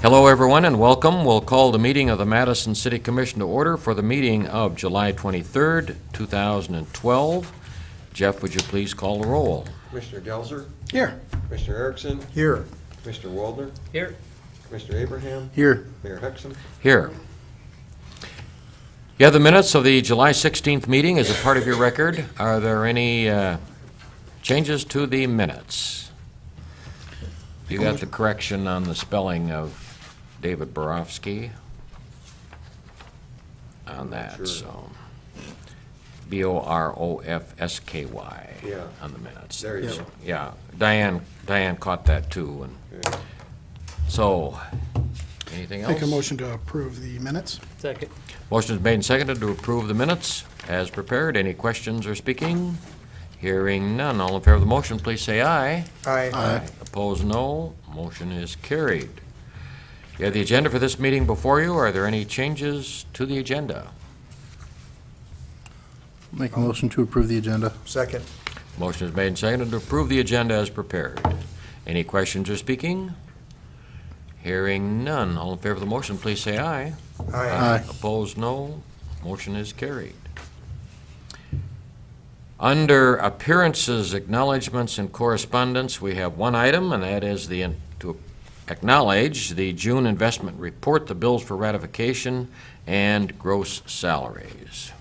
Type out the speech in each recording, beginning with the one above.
Hello, everyone, and welcome. We'll call the meeting of the Madison City Commission to order for the meeting of July 23rd, 2012. Jeff, would you please call the roll? Commissioner Gelser? Here. Commissioner Erickson? Here. Commissioner Waldner? Here. Commissioner Abraham? Here. Mayor Hexum? Here. You have the minutes of the July 16th meeting as a part of your record. Are there any changes to the minutes? You got the correction on the spelling of David Borofsky on that, Sure. so Borofsky Yeah. on the minutes. There you Yeah. go. Yeah, Diane caught that too. And Okay. so, anything else? Make a motion to approve the minutes. Second. Motion is made and seconded to approve the minutes as prepared. Any questions or speaking? Hearing none. All in favor of the motion, please say aye. Aye. Opposed, no. Motion is carried. You have the agenda for this meeting before you. Are there any changes to the agenda? Make a motion to approve the agenda. Second. Motion is made and seconded to approve the agenda as prepared. Any questions or speaking? Hearing none. All in favor of the motion, please say aye. Aye. Opposed, no. Motion is carried. Under appearances, acknowledgements, and correspondence, we have one item, and that is to acknowledge the June investment report, the bills for ratification, and gross salaries.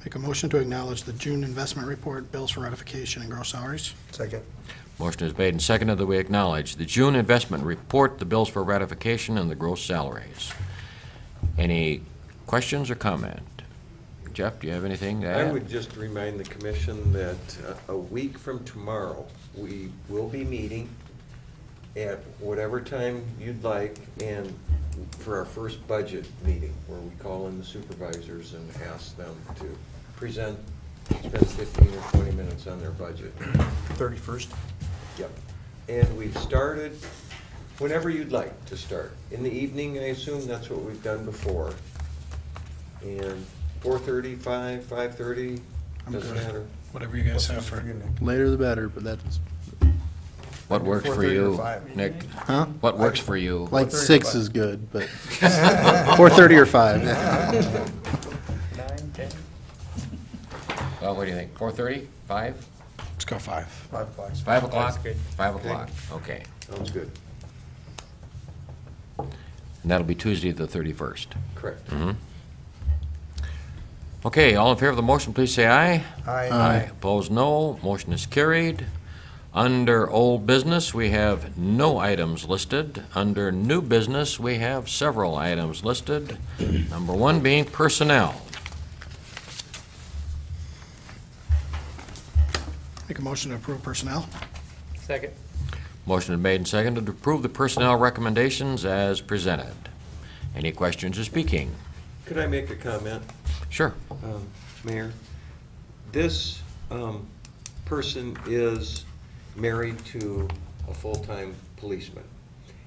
Make a motion to acknowledge the June investment report, bills for ratification, and gross salaries. Second. Motion is made and seconded that we acknowledge the June investment report, the bills for ratification, and the gross salaries. Any questions or comment? Jeff, do you have anything to add? I would just remind the commission that a week from tomorrow, we will be meeting at whatever time you'd like, and for our first budget meeting, where we call in the supervisors and ask them to present, spend 15 or 20 minutes on their budget. 31st. Yep. And we've started whenever you'd like to start. In the evening, I assume that's what we've done before. And 4:30, 5:30, I'm doesn't good. matter. Whatever you guys have for. Later the better, but that's, What works for 4:30 or you, 5. Nick? huh? What works for you? Like 4:30 or 6 5. is good, but 4:30 or 5. 9, 10. Well, what do you think? 4:30? 5? Let's go 5. 5 o'clock. 5 o'clock? That's good. 5 o'clock, okay. Sounds good. And that'll be Tuesday, the 31st. Correct. Okay, all in favor of the motion, please say aye. Aye. Opposed, no. Motion is carried. Under old business, we have no items listed. Under new business, we have several items listed. Number one being personnel. Make a motion to approve personnel. Second. Motion is made and seconded to approve the personnel recommendations as presented. Any questions or speaking? Could I make a comment, Sure. Mayor? This person is married to a full-time policeman.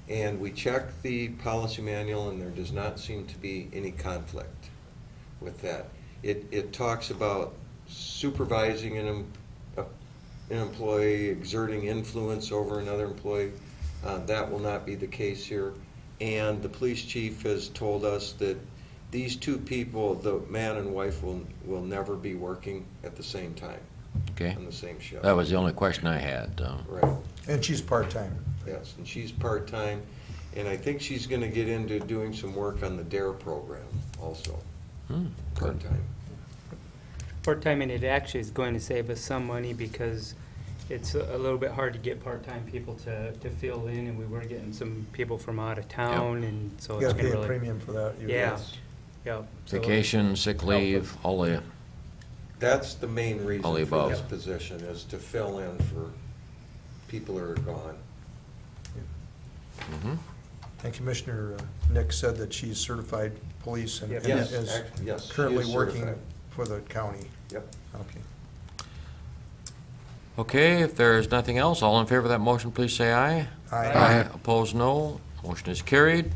And we checked the policy manual, and there does not seem to be any conflict with that. It talks about supervising an employee, exerting influence over another employee. That will not be the case here. And the police chief has told us that these two people, the man and wife, will never be working at the same time, Okay. on the same shift. That was the only question I had. Right, And she's part-time. yes, and she's part-time, and I think she's gonna get into doing some work on the DARE program also, Good. part-time. Part-time, and it actually is going to save us some money because it's a little bit hard to get part-time people to fill in, and we were getting some people from out of town, and so You it's gotta gonna pay a really. premium for that. you Yeah. guys. Yeah. so- Vacation, sick leave, all the, That's the main reason All the for this above. position, is to fill in for people that are gone. And Commissioner Nick said that she's certified police and Yep. and Yes, is yes, she currently is working certified. for the county. Yep. Okay. okay, if there's nothing else, all in favor of that motion, please say aye. Aye. Opposed, no. Motion is carried.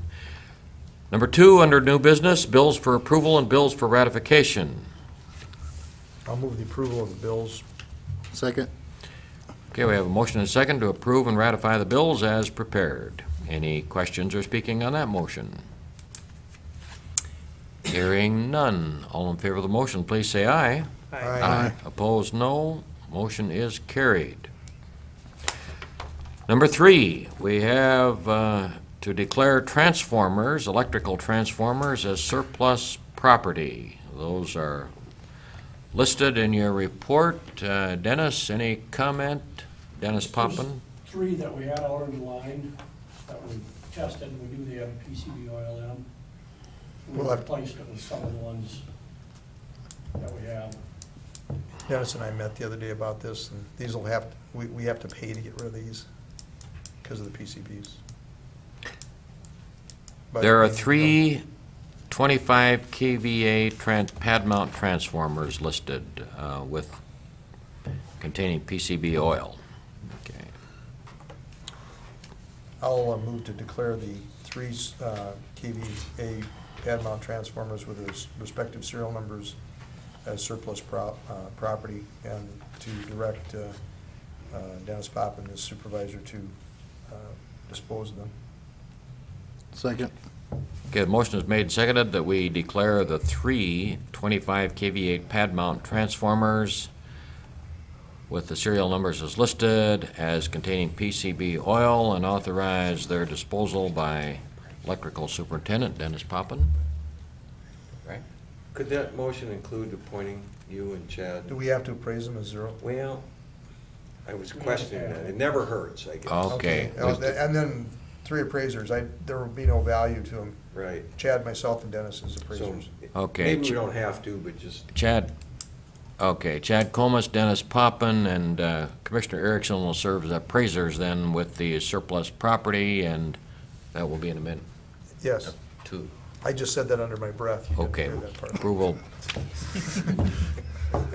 Number two, under new business, bills for approval and bills for ratification. I'll move the approval of the bills. Second. Okay, we have a motion and a second to approve and ratify the bills as prepared. Any questions or speaking on that motion? Hearing none. All in favor of the motion, please say aye. Aye. Opposed, no. Motion is carried. Number 3, we have to declare transformers, electrical transformers, as surplus property. Those are listed in your report. Dennis, any comment? Dennis Poppin? 3 that we had already lined, that we tested, we knew they had PCB oil in them. We We'll have- replaced it with some of the ones that we have. Dennis and I met the other day about this, and these will have, we have to pay to get rid of these because of the PCBs. But- There are 3 25 kVA pad mount transformers listed with containing PCB oil. Okay. I'll move to declare the 3 kVA pad mount transformers with their respective serial numbers as surplus property, and to direct Dennis Poppin as supervisor to dispose of them. Second. Okay, the motion is made and seconded that we declare the 3 25 kVA pad mount transformers with the serial numbers as listed as containing PCB oil and authorize their disposal by Electrical Superintendent Dennis Poppin. Right? Could that motion include appointing you and Chad? Do we have to appraise them as 0? Well, I was questioning that. It never hurts, I guess. Okay. And then 3 appraisers, there will be no value to them. Right. Chad, myself, and Dennis as So, appraisers. Okay. maybe we don't have to, but just, Chad Comas, Dennis Poppin, and Commissioner Erickson will serve as appraisers then with the surplus property, and that will be in a minute. Yes, Two. I just said that under my breath. You didn't Okay, hear that part. approval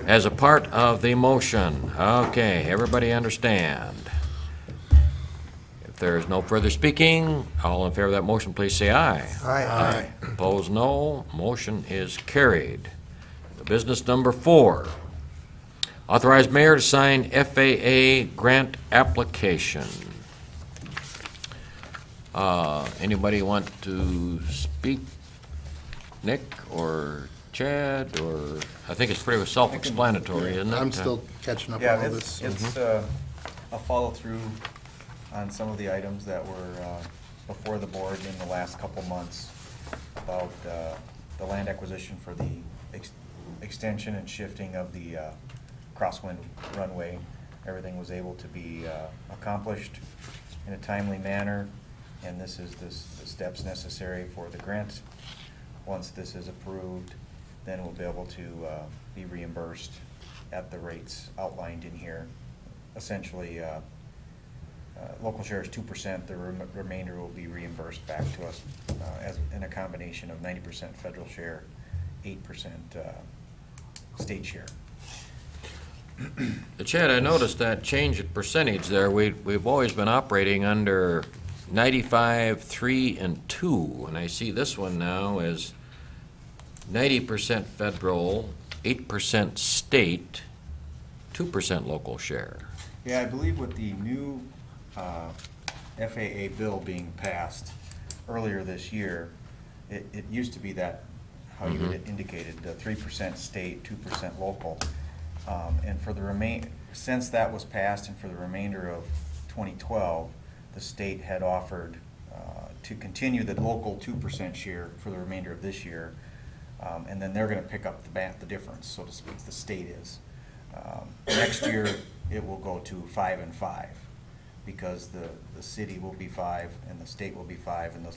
as a part of the motion. Okay, everybody understand? If there is no further speaking, all in favor of that motion, please say aye. Aye. Opposed, no. Motion is carried. Business number 4, authorize mayor to sign FAA grant application. Anybody want to speak? Nick or Chad, or, I think it's pretty self-explanatory, isn't it? I'm still catching up on Yeah, all this. it's a follow-through on some of the items that were before the board in the last couple months about the land acquisition for the extension and shifting of the crosswind runway. Everything was able to be accomplished in a timely manner, and this is the steps necessary for the grant. Once this is approved, then we'll be able to be reimbursed at the rates outlined in here. Essentially, local share is 2%, the remainder will be reimbursed back to us as in a combination of 90% federal share, 8% state share. Chad, I noticed that change in percentage there. We've always been operating under 95, 3, and 2, and I see this one now is 90% federal, 8% state, 2% local share. Yeah, I believe with the new FAA bill being passed earlier this year, it used to be that, how you had indicated, 3% state, 2% local. And for the since that was passed and for the remainder of 2012, the state had offered to continue the local 2% share for the remainder of this year. And then they're going to pick up the difference, so to speak, the state is. Next year, it will go to 5 and 5, because the city will be 5, and the state will be 5, and the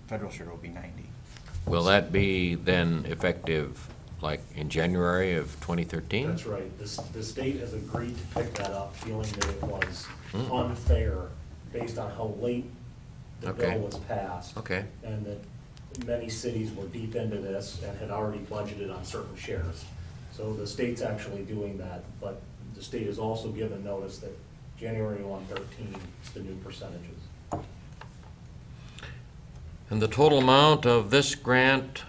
federal share will be 90. Will that be then effective like in January of 2013? That's right. The state has agreed to pick that up, feeling that it was unfair based on how late the Okay. bill was passed. Okay. And that many cities were deep into this and had already budgeted on certain shares. So the state's actually doing that, but the state has also given notice that January 1/13 is the new percentages. And the total amount of this grant,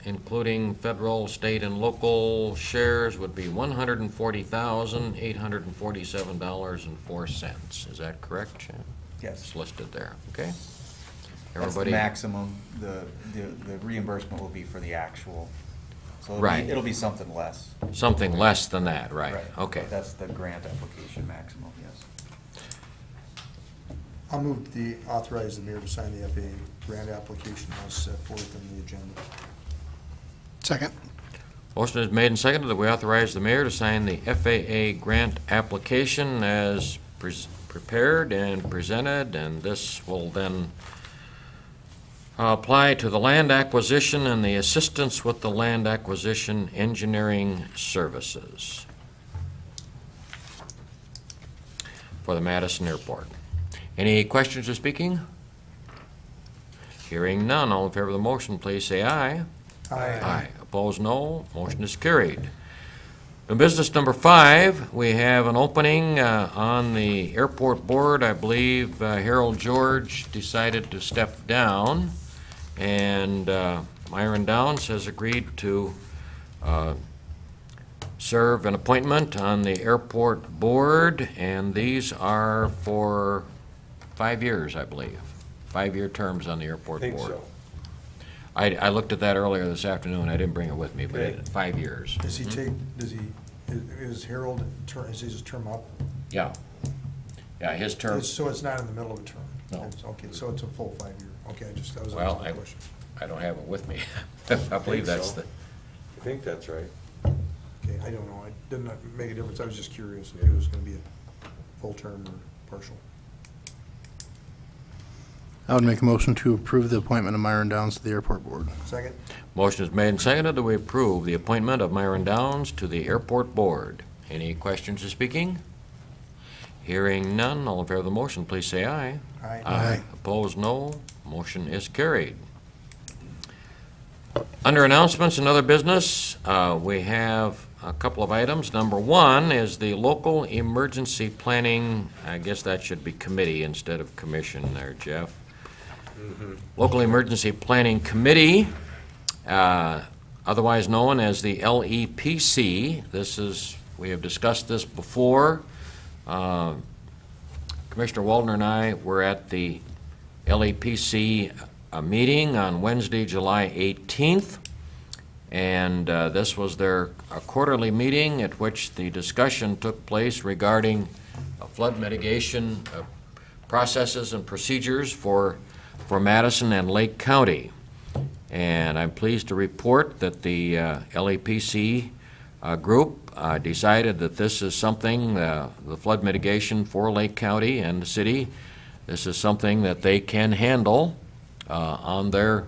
including federal, state, and local shares, would be $140,847.04. Is that correct, Chad? Yes. It's listed there, okay? That's the Everybody? maximum, the reimbursement will be for the actual. So Right. it'll be something less. Something less than that, right? Okay. But that's the grant application maximum, yes. I'll move the, authorize the mayor to sign the FAA grant application as set forth in the agenda. Second. Motion is made and seconded that we authorize the mayor to sign the FAA grant application as prepared and presented, and this will then apply to the land acquisition and the assistance with the land acquisition engineering services for the Madison Airport. Any questions or speaking? Hearing none, all in favor of the motion, please say aye. Aye. Opposed, no. Motion is carried. In business number 5, we have an opening on the airport board. I believe Harold George decided to step down, and Myron Downs has agreed to serve an appointment on the airport board, and these are for 5 years, I believe. 5-year terms on the I airport think board. so. I looked at that earlier this afternoon. I didn't bring it with me, but Okay. 5 years. Does he take, is Harold, is his term up? Yeah. Yeah, his term, So it's not in the middle of a term? No. Okay, so it's a full 5-year. Okay, that was Well, my question. I don't have it with me. I believe that's so. the, I think that's right. Okay, I don't know. It didn't make a difference. I was just curious if it was gonna be a full term or partial. I would make a motion to approve the appointment of Myron Downs to the airport board. Second? motion is made and seconded that we approve the appointment of Myron Downs to the airport board. Any questions or speaking? Hearing none, all in favor of the motion, please say aye. Aye. Aye. Opposed, no. Motion is carried. Under announcements and other business, we have a couple of items. Number 1 is the local emergency planning, I guess that should be committee instead of commission there, Jeff. Local Emergency Planning Committee, otherwise known as the LEPC. This is, we have discussed this before. Commissioner Waldner and I were at the LEPC meeting on Wednesday, July 18th, and this was their quarterly meeting at which the discussion took place regarding flood mitigation processes and procedures for Madison and Lake County. And I'm pleased to report that the LEPC group decided that this is something, the flood mitigation for Lake County and the city, this is something that they can handle on their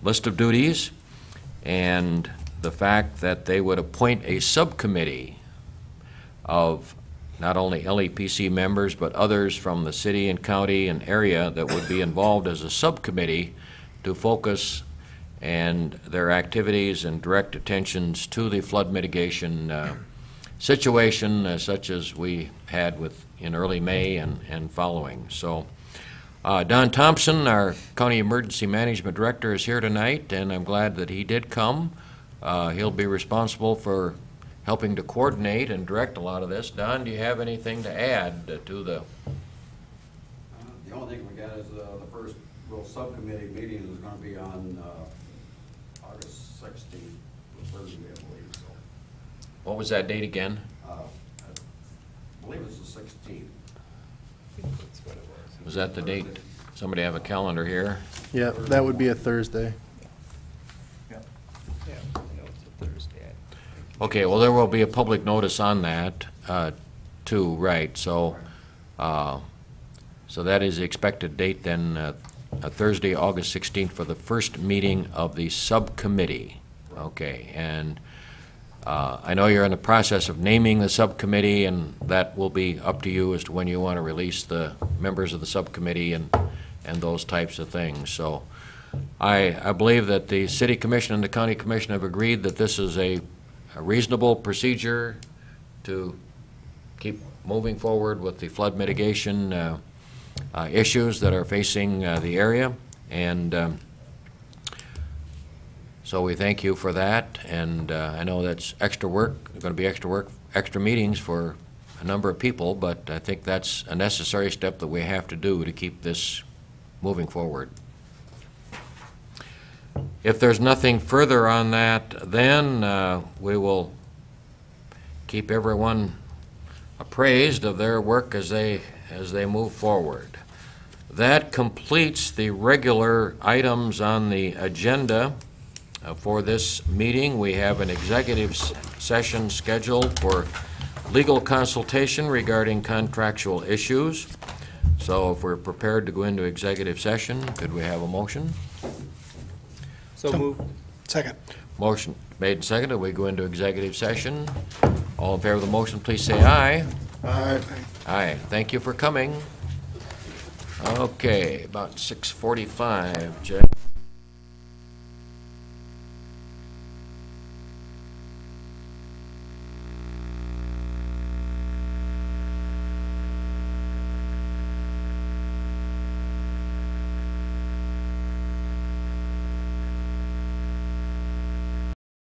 list of duties, and the fact that they would appoint a subcommittee of not only LEPC members, but others from the city and county and area that would be involved as a subcommittee to focus and their activities and direct attentions to the flood mitigation situation such as we had in early May and following. So Don Thompson, our County Emergency Management Director, is here tonight, and I'm glad that he did come. He'll be responsible for helping to coordinate and direct a lot of this. Don, do you have anything to add to the? The only thing we got is the first real subcommittee meeting is gonna be on August 16th, Thursday, I believe, so. What was that date again? I believe it's the 16th. Was that the date? Somebody have a calendar here? Yeah, that would be a Thursday. Okay, well, there will be a public notice on that, too, right, so, so that is the expected date then, Thursday, August 16th, for the first meeting of the subcommittee. Okay, and I know you're in the process of naming the subcommittee, and that will be up to you as to when you want to release the members of the subcommittee and those types of things. So I believe that the City Commission and the County Commission have agreed that this is a reasonable procedure to keep moving forward with the flood mitigation issues that are facing the area. And so we thank you for that. And I know that's extra work, going to be extra work, extra meetings for a number of people, but I think that's a necessary step that we have to do to keep this moving forward. If there's nothing further on that, then we will keep everyone appraised of their work as they move forward. That completes the regular items on the agenda for this meeting. We have an executive session scheduled for legal consultation regarding contractual issues. So if we're prepared to go into executive session, could we have a motion? So move. Second. Motion made and seconded. We go into executive session. All in favor of the motion, please say aye. Aye. Aye. Thank you for coming. Okay, about 6:45, Jeff.